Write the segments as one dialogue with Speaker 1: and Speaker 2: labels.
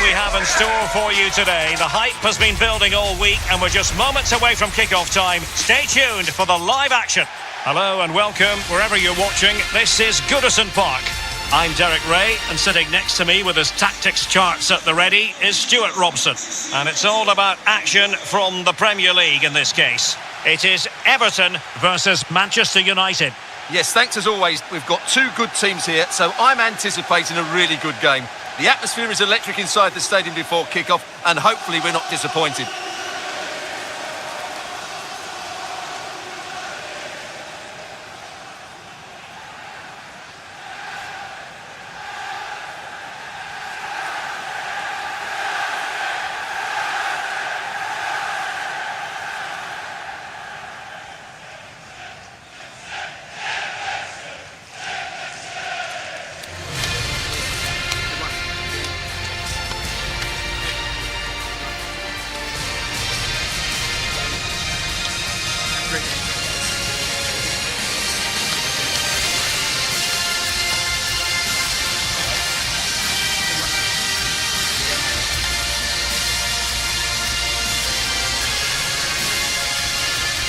Speaker 1: we have in store for you today. The hype has been building all week and we're just moments away from kick-off time. Stay tuned for the live action. Hello and welcome wherever you're watching. This is Goodison Park. I'm Derek Ray, and sitting next to me with his tactics charts at the ready is Stuart Robson. And it's all about action from the Premier League in this case. It is Everton versus Manchester United.
Speaker 2: Yes, thanks as always. We've got two good teams here, so I'm anticipating a really good game. The atmosphere is electric inside the stadium before kick-off, and hopefully we're not disappointed.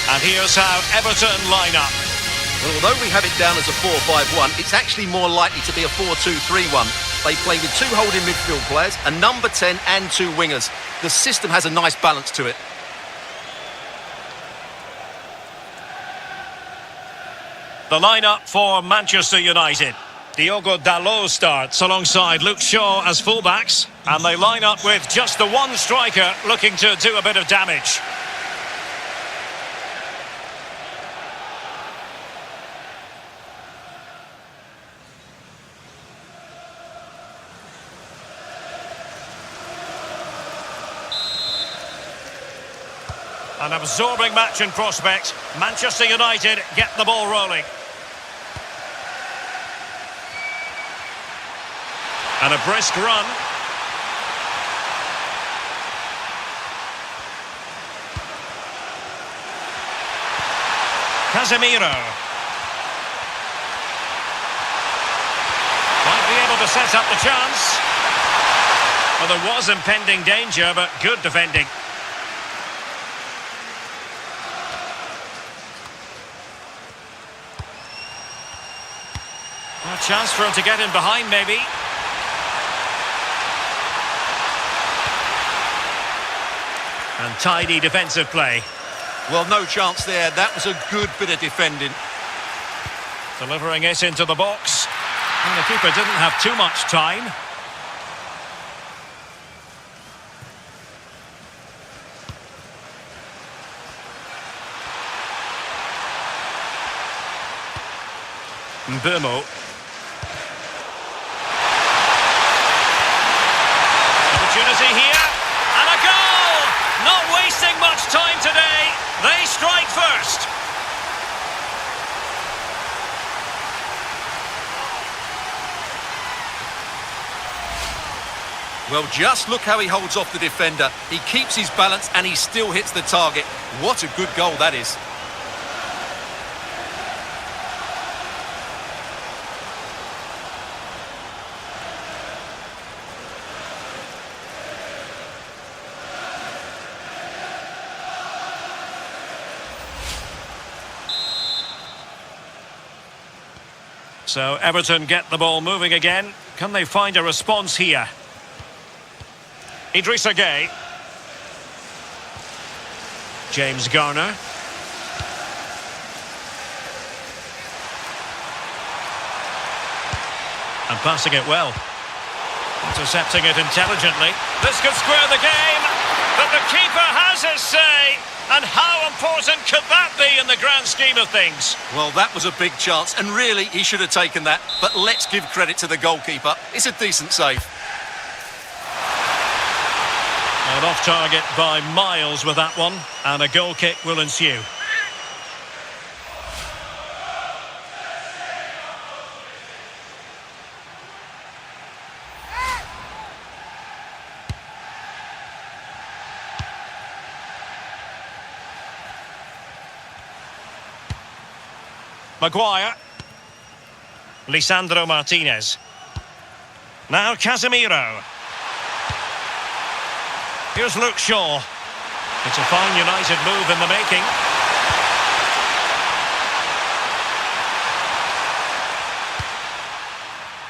Speaker 1: And here's how Everton line up.
Speaker 2: Well, although we have it down as a 4-5-1, it's actually more likely to be a 4-2-3-1. They play with two holding midfield players, a number 10 and two wingers. The system has a nice balance to it.
Speaker 1: The lineup for Manchester United. Diogo Dalot starts alongside Luke Shaw as fullbacks, and they line up with just the one striker looking to do a bit of damage. An absorbing match in prospect. Manchester United get the ball rolling. And a brisk run. Casemiro. Might be able to set up the chance. Well, there was impending danger, but good defending. A chance for him to get in behind, maybe. And tidy defensive play.
Speaker 2: Well, no chance there. That was a good bit of defending.
Speaker 1: Delivering it into the box. And the keeper didn't have too much time. Mbeumo. Opportunity here, and a goal! Not wasting much time today. They strike first.
Speaker 2: Well, just look how he holds off the defender. He keeps his balance and he still hits the target. What a good goal that is.
Speaker 1: So Everton get the ball moving again. Can they find a response here? Idrissa Gueye. James Garner. And passing it well. Intercepting it intelligently. This could square the game, but the keeper has his say. And how important could that be in the grand scheme of things?
Speaker 2: Well, that was a big chance, and really, he should have taken that. But let's give credit to the goalkeeper. It's a decent save.
Speaker 1: And off target by miles with that one, and a goal kick will ensue. Maguire. Lisandro Martinez. Now Casemiro. Here's Luke Shaw. It's a fine United move in the making.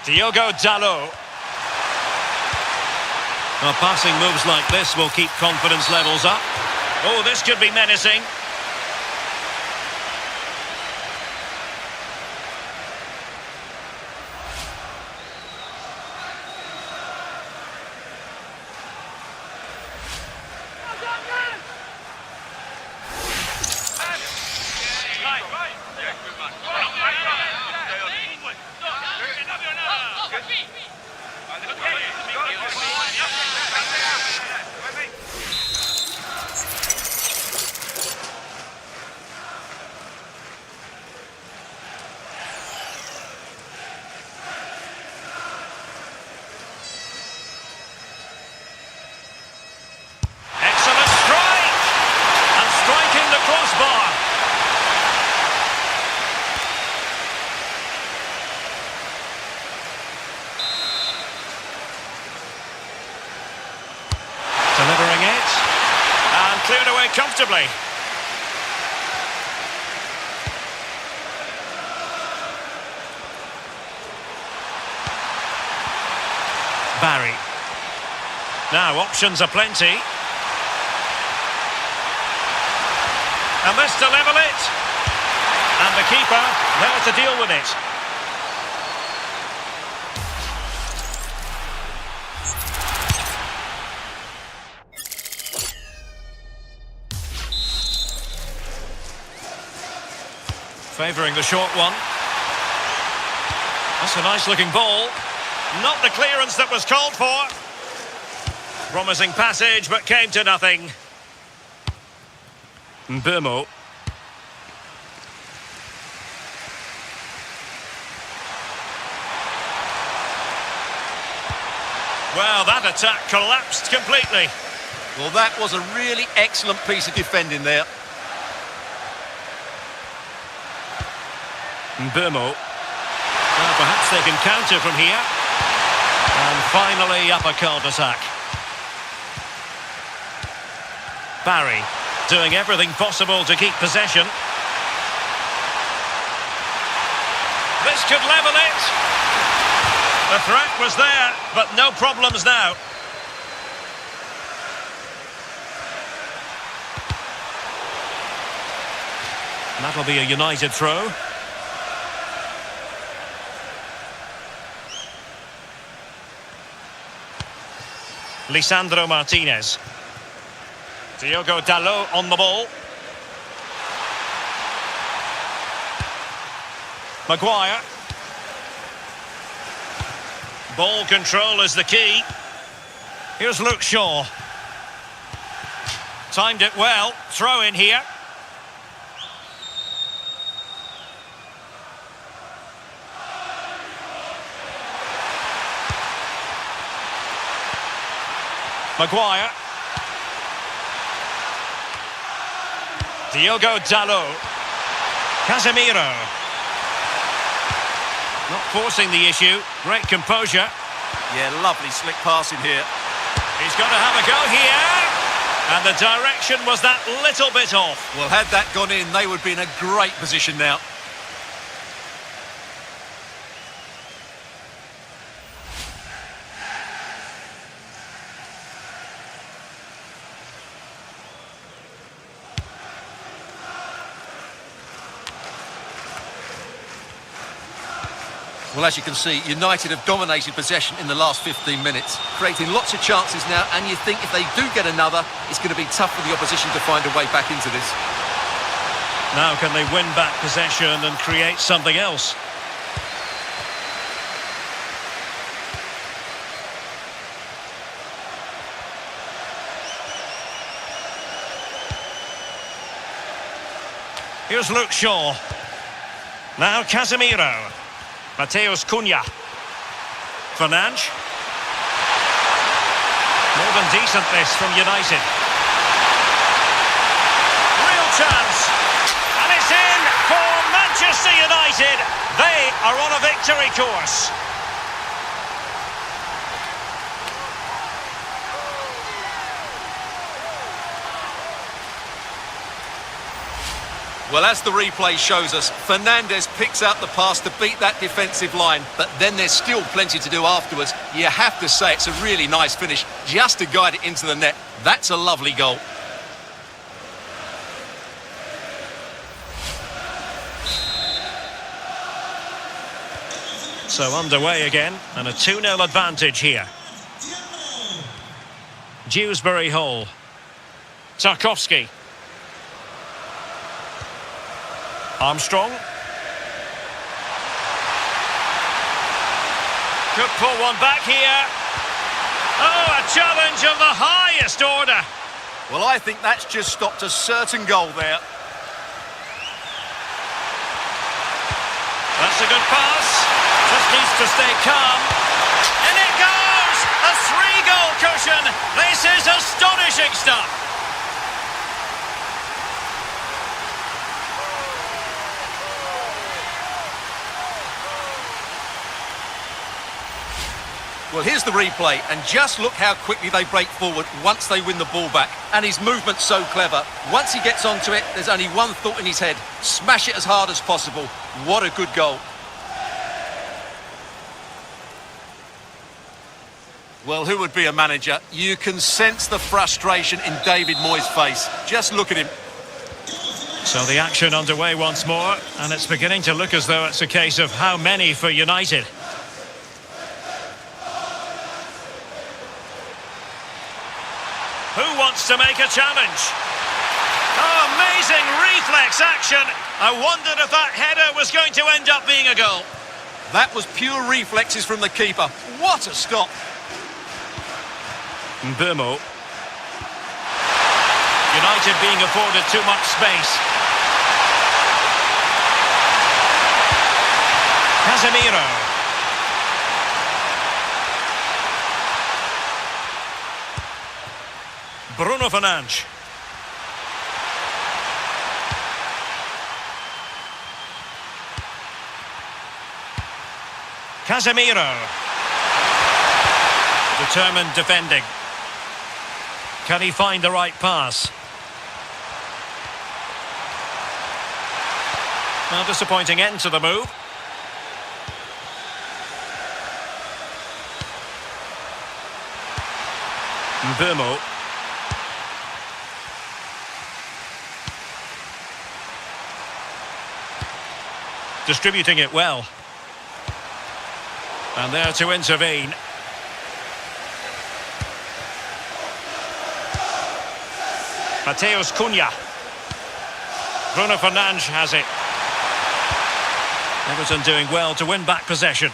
Speaker 1: Diogo Dalot. Well, passing moves like this will keep confidence levels up. Oh, this could be menacing. Delivering it. And cleared away comfortably. Barry. Now options are plenty. And this to level it. And the keeper there to deal with it. Favouring the short one. That's a nice looking ball. Not the clearance that was called for. Promising passage, but came to nothing. Mbeumo. Well, that attack collapsed completely.
Speaker 2: Well, that was a really excellent piece of defending there.
Speaker 1: Mbeumo. Well, perhaps they can counter from here. And finally up a cul-de-sac. Barry doing everything possible to keep possession. This could level it. The threat was there, but no problems now. And that'll be a United throw. Lisandro Martinez. Diogo Dalot on the ball. Maguire. Ball control is the key. Here's Luke Shaw. Timed it well. Throw in here. Maguire. Diogo Dalot. Casemiro. Not forcing the issue. Great composure.
Speaker 2: Yeah, lovely slick passing here.
Speaker 1: He's got to have a go here. And the direction was that little bit off.
Speaker 2: Well, had that gone in, they would be in a great position now. Well, as you can see, United have dominated possession in the last 15 minutes, creating lots of chances now, and you think if they do get another, it's going to be tough for the opposition to find a way back into this.
Speaker 1: Now can they win back possession and create something else? Here's Luke Shaw. Now Casemiro. Mateus Cunha. Fernandes. More than decent this from United. Real chance. And it's in for Manchester United. They are on a victory course.
Speaker 2: Well, as the replay shows us, Fernandes picks out the pass to beat that defensive line, but then there's still plenty to do afterwards. You have to say it's a really nice finish just to guide it into the net. That's a lovely goal.
Speaker 1: So underway again, and a 2-0 advantage here. Dewsbury Hall. Tarkowski. Armstrong. Could pull one back here. Oh, a challenge of the highest order.
Speaker 2: Well, I think that's just stopped a certain goal there.
Speaker 1: That's a good pass. Just needs to stay calm. And it goes! A 3-goal cushion. This is astonishing stuff.
Speaker 2: Well, here's the replay, and just look how quickly they break forward once they win the ball back. And his movement's so clever. Once he gets onto it, there's only one thought in his head. Smash it as hard as possible. What a good goal. Well, who would be a manager? You can sense the frustration in David Moyes' face. Just look at him.
Speaker 1: So the action underway once more, and it's beginning to look as though it's a case of how many for United. Who wants to make a challenge? Oh, amazing reflex action. I wondered if that header was going to end up being a goal.
Speaker 2: That was pure reflexes from the keeper. What a stop.
Speaker 1: Burmo. United being afforded too much space. Casemiro. Bruno Fernandes. Casemiro. Determined defending. Can he find the right pass? Well, disappointing end to the move. Burmo. Distributing it well. And there to intervene. Mateus Cunha. Bruno Fernandes has it. Everton doing well to win back possession.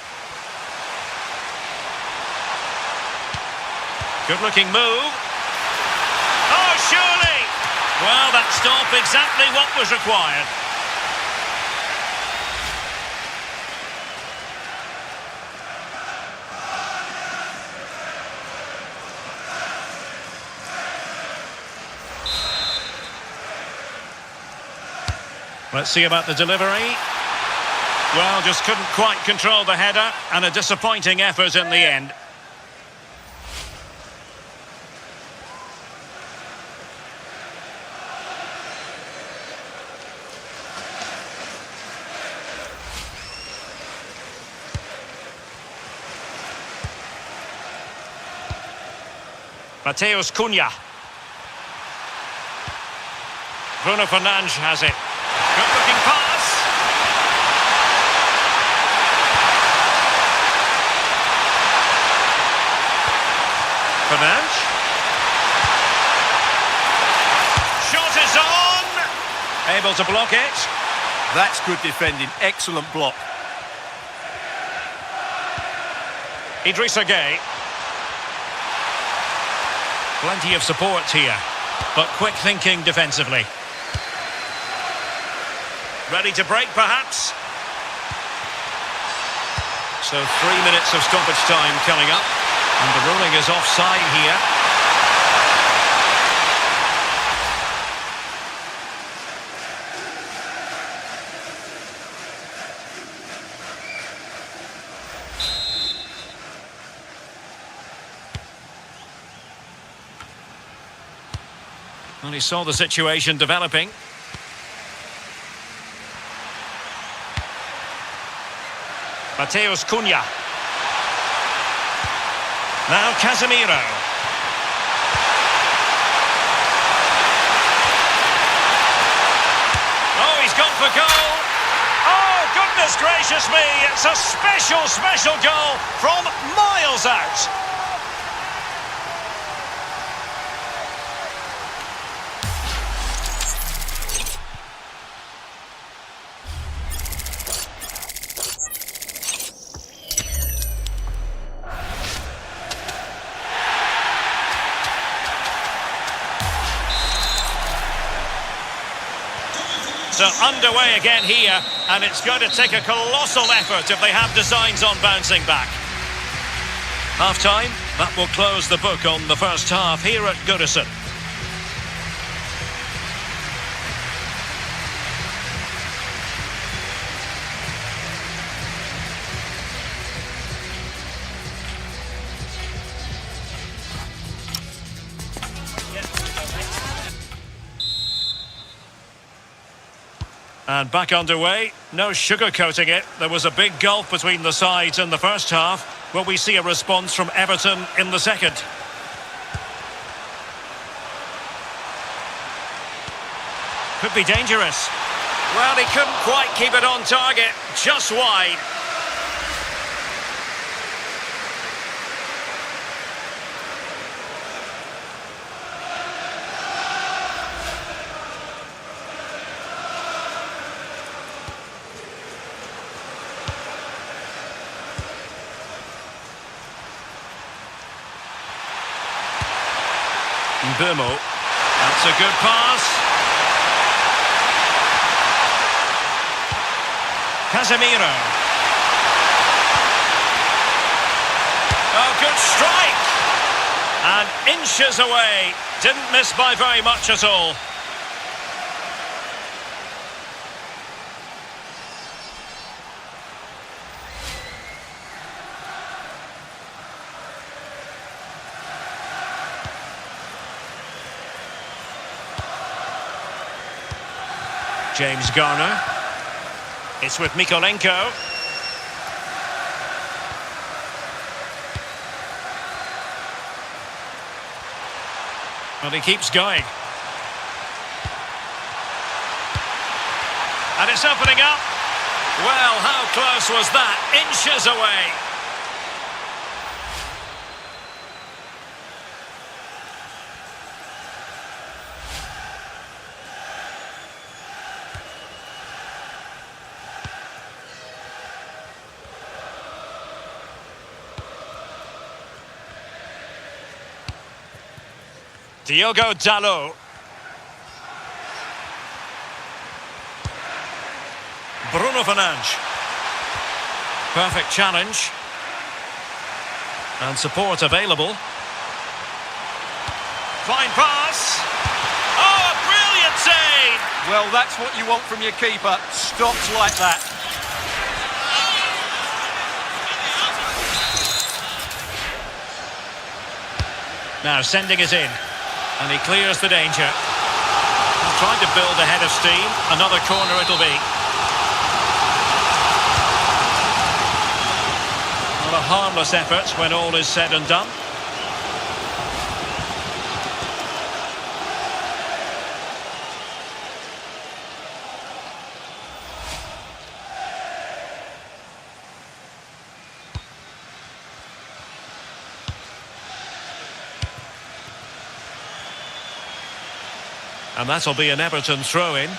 Speaker 1: Good looking move. Oh, surely! Well, that stop exactly what was required. Let's see about the delivery. Well, just couldn't quite control the header, and a disappointing effort in the end. Mateus Cunha. Bruno Fernandes has it. Good-looking pass. Fernandes. Shot is on. Able to block it.
Speaker 2: That's good defending. Excellent block.
Speaker 1: Idrissa Gueye. Plenty of support here, but quick thinking defensively. Ready to break, perhaps? So 3 minutes of stoppage time coming up, and the ruling is offside here. And he saw the situation developing. Mateus Cunha. Now Casemiro. Oh, he's gone for goal. Oh, goodness gracious me. It's a special, special goal from miles out. So underway again here, and it's going to take a colossal effort if they have designs on bouncing back. Half-time, that will close the book on the first half here at Goodison. And back underway, no sugarcoating it. There was a big gulf between the sides in the first half. Will we see a response from Everton in the second? Could be dangerous. Well, he couldn't quite keep it on target, just wide. Mbeumo. That's a good pass. Casemiro. Oh, good strike. And inches away. Didn't miss by very much at all. James Garner. It's with Mikolenko. Well, he keeps going. And it's opening up. Well, how close was that? Inches away. Diogo Dalot. Bruno Fernandes. Perfect challenge. And support available. Fine pass. Oh, a brilliant save!
Speaker 2: Well, that's what you want from your keeper. Stops like that.
Speaker 1: Now sending it in. And he clears the danger. He's trying to build a head of steam. Another corner it'll be. Not a harmless effort when all is said and done. And that'll be an Everton throw-in.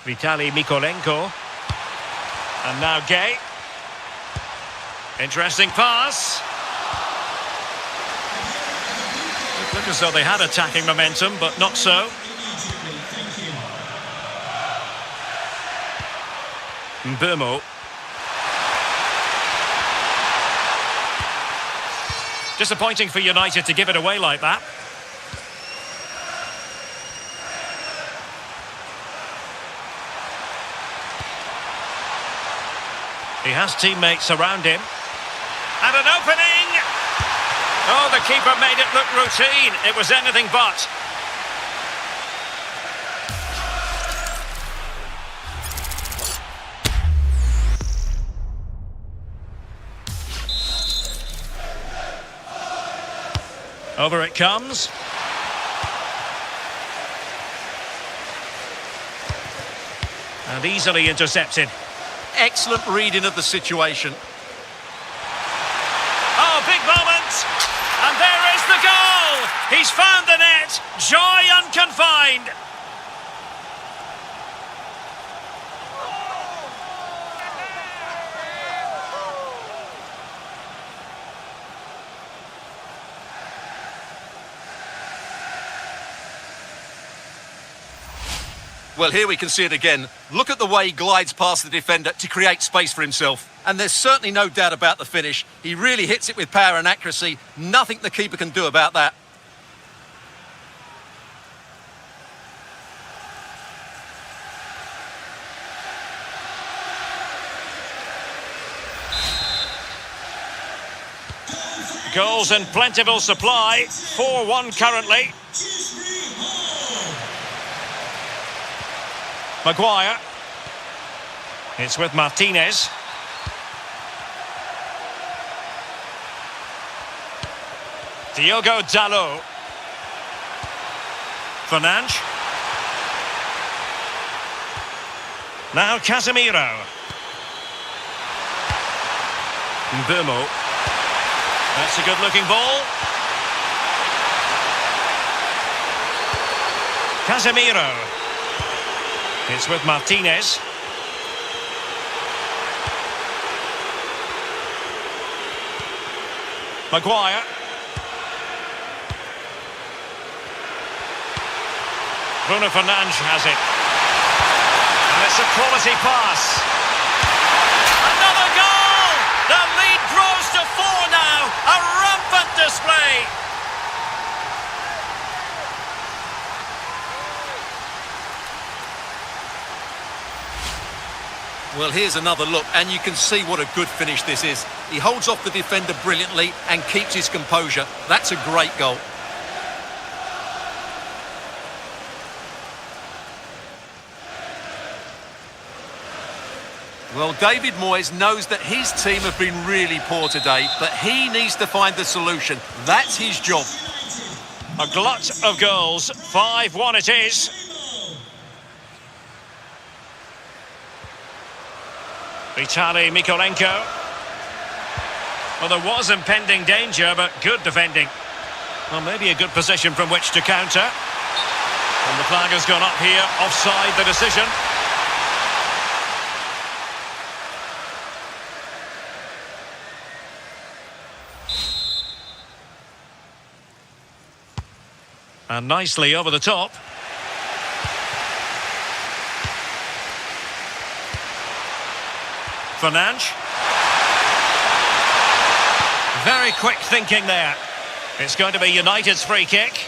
Speaker 1: Vitali Mikolenko. And now Gay. Interesting pass. It looked as though they had attacking momentum, but not so. Mbeumo. Disappointing for United to give it away like that. He has teammates around him. And an opening! Oh, the keeper made it look routine. It was anything but. Over it comes. And easily intercepted.
Speaker 2: Excellent reading of the situation.
Speaker 1: Oh, big moment! And there is the goal! He's found the net! Joy unconfined!
Speaker 2: Well, here we can see it again. Look at the way he glides past the defender to create space for himself. And there's certainly no doubt about the finish. He really hits it with power and accuracy. Nothing the keeper can do about that.
Speaker 1: Goals in plentiful supply. 4-1 currently. Maguire. It's with Martinez. Diogo Dalot. Fernandes. Now Casemiro. Mbumo. That's a good-looking ball. Casemiro. It's with Martinez. Maguire. Bruno Fernandes has it. And it's a quality pass. Another goal! The lead grows to 4 now. A rampant display.
Speaker 2: Well, here's another look, and you can see what a good finish this is. He holds off the defender brilliantly and keeps his composure. That's a great goal. Well, David Moyes knows that his team have been really poor today, but he needs to find the solution. That's his job.
Speaker 1: A glut of goals. 5-1 it is. Vitaly Mikolenko. Well, there was impending danger, but good defending. Well, maybe a good position from which to counter. And the flag has gone up here, offside the decision. And nicely over the top. Fernandes. Very quick thinking there. It's going to be United's free kick.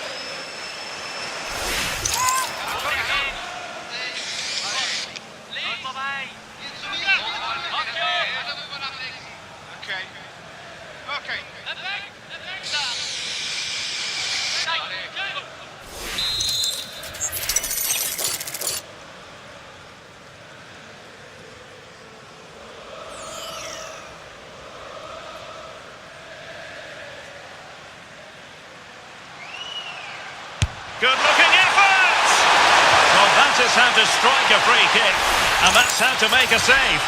Speaker 1: Good-looking effort! Well, that is how to strike a free kick, and that's how to make a save.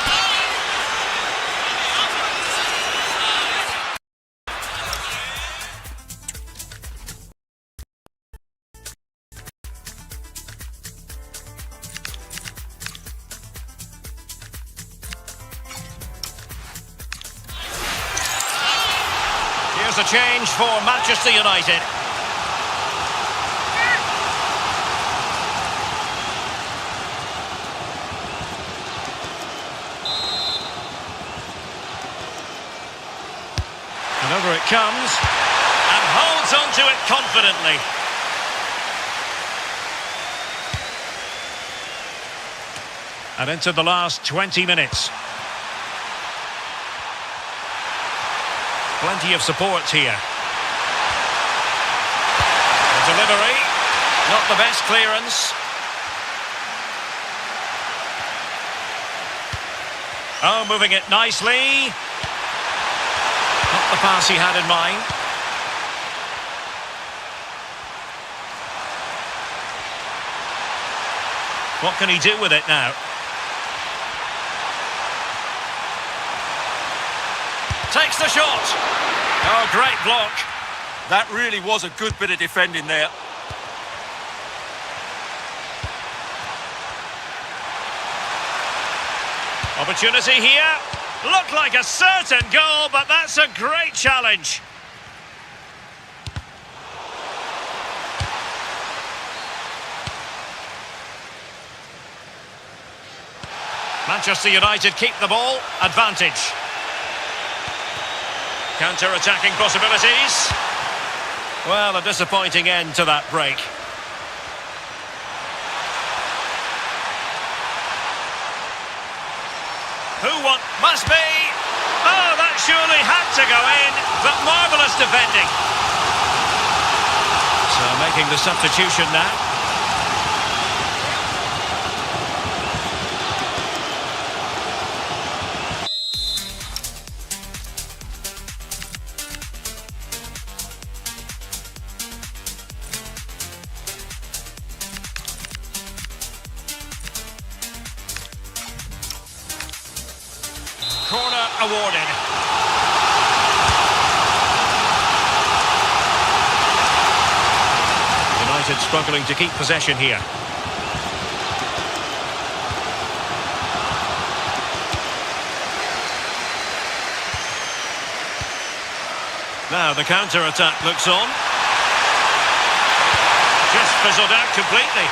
Speaker 1: Here's a change for Manchester United. And over it comes, and holds on to it confidently. And into the last 20 minutes. Plenty of support here. The delivery, not the best clearance. Oh, moving it nicely. Not the pass he had in mind. What can he do with it now? Takes the shot. Oh, great block.
Speaker 2: That really was a good bit of defending there.
Speaker 1: Opportunity here. Looked like a certain goal, but that's a great challenge. Manchester United keep the ball. Advantage. Counter-attacking possibilities. Well, a disappointing end to that break. Who won? Must be! Oh, that surely had to go in, but marvellous defending. So making the substitution now. Corner awarded. United struggling to keep possession here. Now the counter-attack looks on. Just fizzled out completely.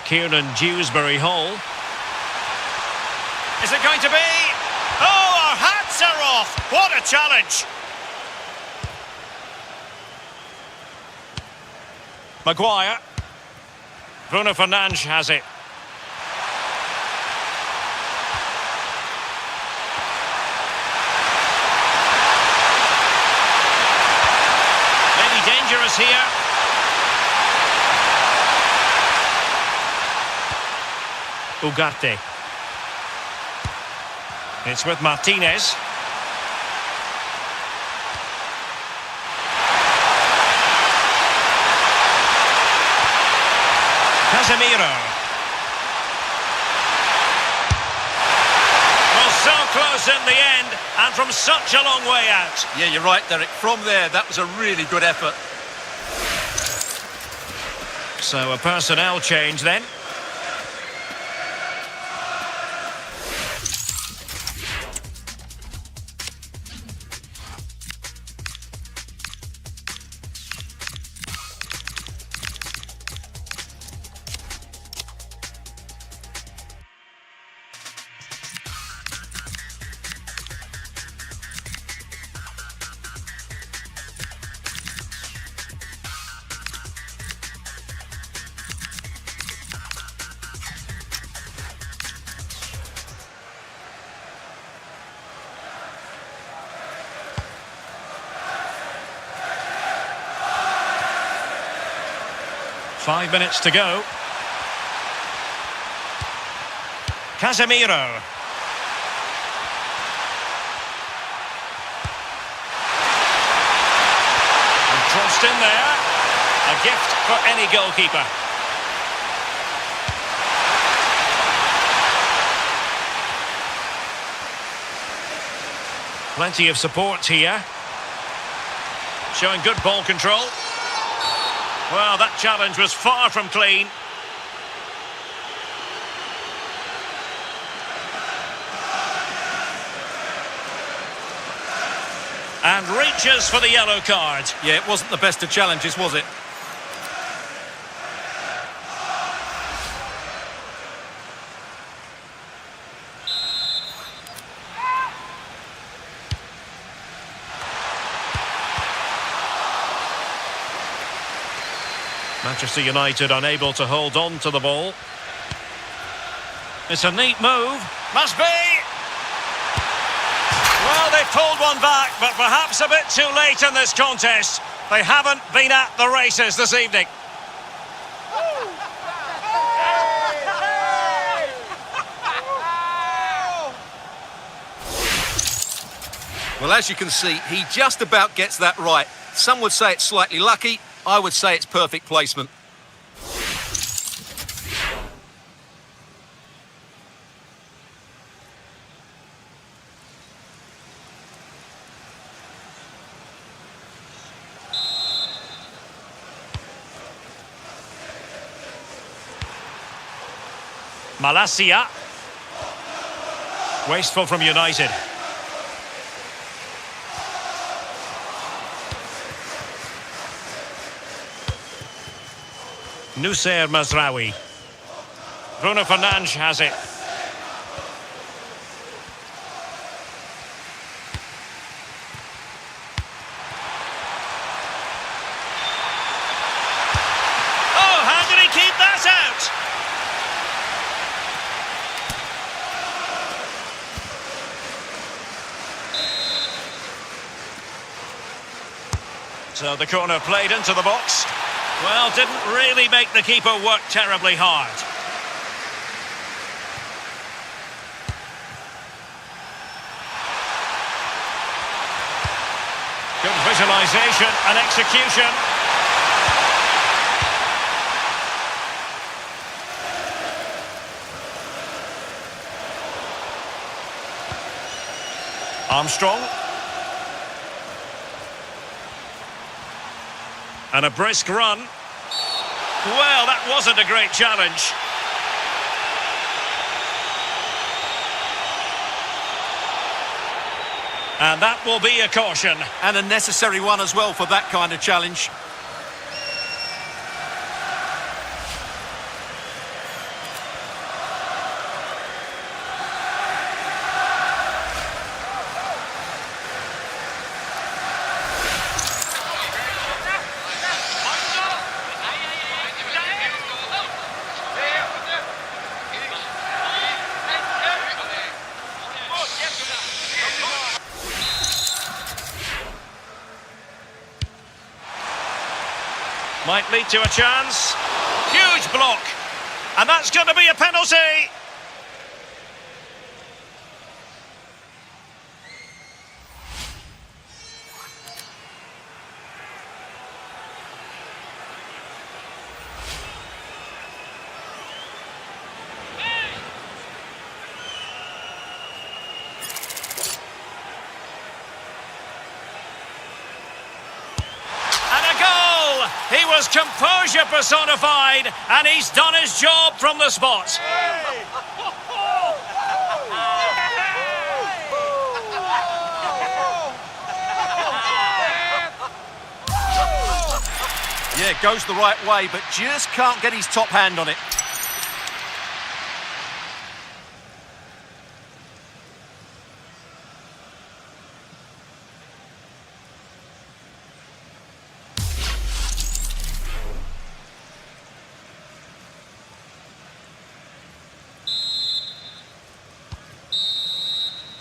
Speaker 1: Kieran Dewsbury Hall. Is it going to be? Oh, our hats are off! What a challenge! Maguire. Bruno Fernandes has it. Maybe dangerous here. Ugarte. It's with Martinez. Casemiro. Well, so close in the end, and from such a long way out.
Speaker 2: Yeah, you're right, Derek. From there, that was a really good effort.
Speaker 1: So a personnel change then. Five minutes to go. Casemiro. And crossed in there. A gift for any goalkeeper. Plenty of support here. Showing good ball control. Well, that challenge was far from clean. And reaches for the yellow card.
Speaker 2: Yeah, it wasn't the best of challenges, was it?
Speaker 1: Manchester United unable to hold on to the ball. It's a neat move. Must be! Well, they've pulled one back, but perhaps a bit too late in this contest. They haven't been at the races this evening.
Speaker 2: Well, as you can see, he just about gets that right. Some would say it's slightly lucky. I would say it's perfect placement.
Speaker 1: Malacia. Wasteful from United. Nussair Mazraoui. Bruno Fernandes has it. Oh, how did he keep that out? So the corner played into the box. Well, didn't really make the keeper work terribly hard. Good visualisation and execution. Armstrong. And a brisk run. Well, that wasn't a great challenge. And that will be a caution.
Speaker 2: And a necessary one as well for that kind of challenge.
Speaker 1: Might lead to a chance. Huge block. And that's going to be a penalty. He was composure personified, and he's done his job from the spot.
Speaker 2: Yeah, it goes the right way, but just can't get his top hand on it.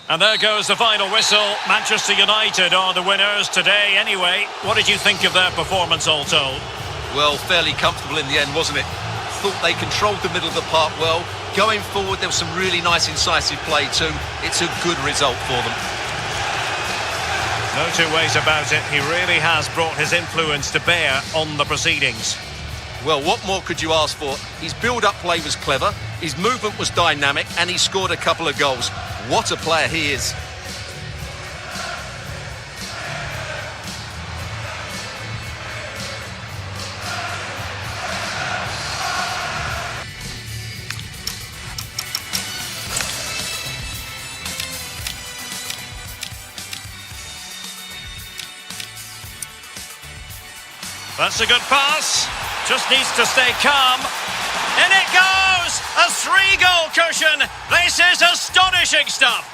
Speaker 1: And there goes the final whistle. Manchester United are the winners today anyway. What did you think of their performance all told?
Speaker 2: Well, fairly comfortable in the end, wasn't it? Thought they controlled the middle of the park well. Going forward, there was some really nice incisive play too. It's a good result for them.
Speaker 1: No two ways about it. He really has brought his influence to bear on the proceedings.
Speaker 2: Well, what more could you ask for? His build-up play was clever, his movement was dynamic, and he scored a couple of goals. What a player he is.
Speaker 1: That's a good pass. Just needs to stay calm. In it goes! A 3-goal cushion. This is astonishing stuff.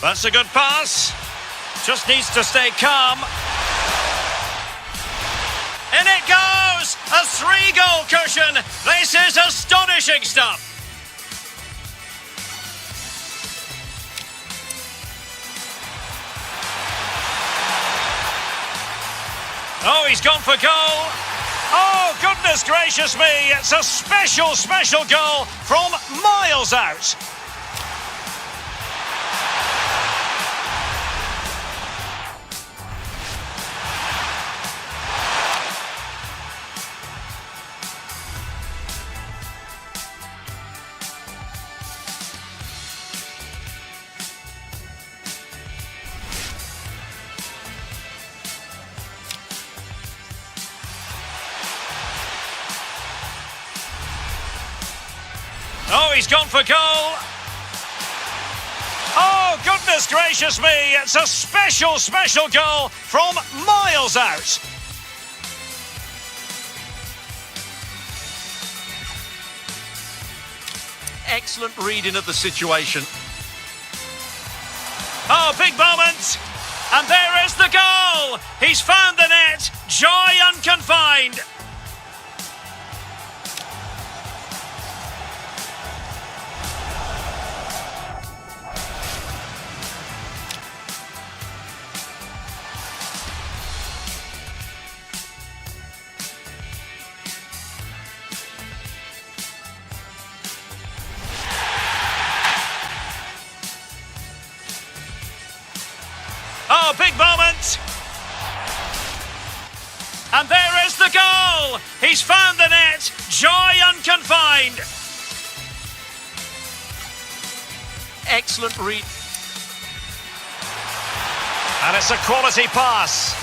Speaker 1: That's a good pass. Just needs to stay calm. In it goes! A 3-goal cushion. This is astonishing stuff. Oh, he's gone for goal. Oh, goodness gracious me. It's a special, special goal from miles out. Oh, he's gone for goal. Oh, goodness gracious me. It's a special, special goal from miles out.
Speaker 2: Excellent reading of the situation.
Speaker 1: Oh, big moment. And there is the goal. He's found the net. Joy unconfined. Oh, big moment. And there is the goal. He's found the net. Joy unconfined.
Speaker 2: Excellent read.
Speaker 1: And it's a quality pass.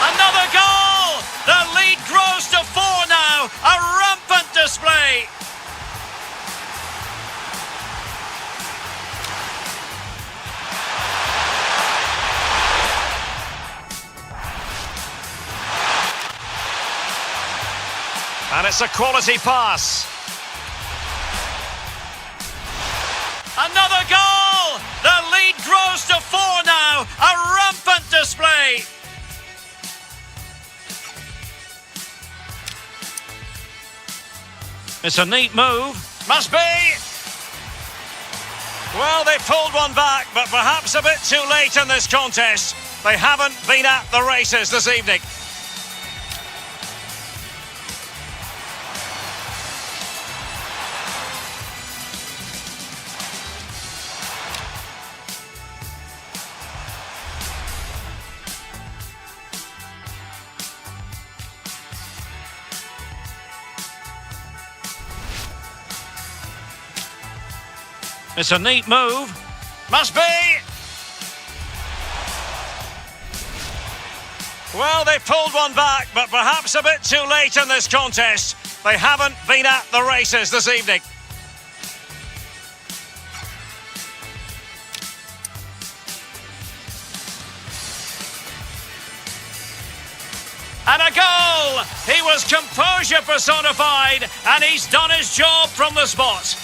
Speaker 1: Another goal. The lead grows to 4 now. A rampant display. And it's a quality pass. Another goal! The lead grows to 4 now. A rampant display. It's a neat move. Must be. Well, they pulled one back, but perhaps a bit too late in this contest. They haven't been at the races this evening. It's a neat move. Must be. Well, they pulled one back, but perhaps a bit too late in this contest. They haven't been at the races this evening. And a goal! He was composure personified, and he's done his job from the spot.